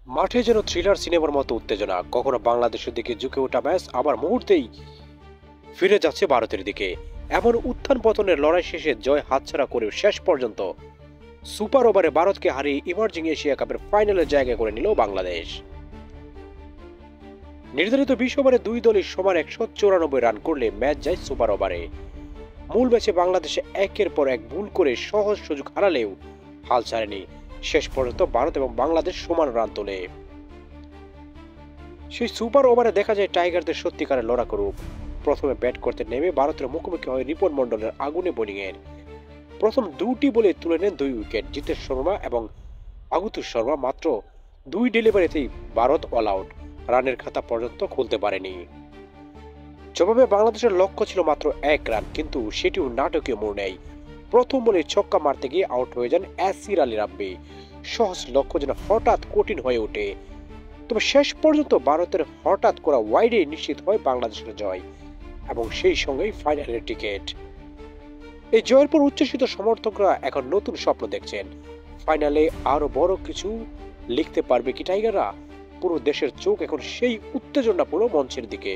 মাঠে যেন থ্রিলার সিনেমার মতো উত্তেজনা, কখনো বাংলাদেশের দিকে ঝুঁকে ওঠা ম্যাচ আবার মুহূর্তেই ফিরে যাচ্ছে ভারতের দিকে। এমন উত্থান পতনের লড়াই শেষে জয় হাতছাড়া করেও শেষ পর্যন্ত সুপার ওভারে ভারতকে হারিয়ে ইমার্জিং এশিয়া কাপের ফাইনালের জায়গা করে নিল বাংলাদেশ। নির্ধারিত 20 ওভারে দুই দলই সমান 194 রান করলে ম্যাচ যায় সুপার ওভারে। মূল ম্যাচে বাংলাদেশে একের পর এক ভুল করে সহজ সুযোগ হারালেও হাল ছাড়েনি। শেষ পর্যন্ত ভারত এবং বাংলাদেশ সমান রান তোলে। সেই সুপার ওভারে দেখা যায় টাইগারদের সত্যিকারের লড়াকু রূপ। প্রথমে ব্যাট করতে নেমে ভারতের মুখোমুখি হয় রিপন মন্ডলের আগুনে বোলিংয়ের। প্রথম দুটি বলে তুলে নেন 2 উইকেট জিতেশ শর্মা এবং আগুতোষ শর্মা। মাত্র 2 ডেলিভারিতেই ভারত অল আউট, রানের খাতা পর্যন্ত খুলতে পারেনি। জবাবে বাংলাদেশের লক্ষ্য ছিল মাত্র 1 রান, কিন্তু সেটিও নাটকীয় মোড় নেয়। প্রথম বলে ছক্কা মারতে গিয়ে আউট হয়ে যান অ্যাসির আলী রাব্বি। সহজ লক্ষ্য যেন হঠাৎ কঠিন হয়ে ওঠে। তবে শেষ পর্যন্ত ভারতের হঠাৎ করা ওয়াইডে নিশ্চিত হয় বাংলাদেশের জয় এবং সেই সঙ্গেই ফাইনালের টিকিট। এই জয়ের পর উচ্ছ্বসিত সমর্থকরা এখন নতুন স্বপ্ন দেখছেন। ফাইনালে আরো বড় কিছু লিখতে পারবে কি টাইগাররা? পুরো দেশের চোখ এখন সেই উত্তেজনাপূর্ণ মঞ্চের দিকে।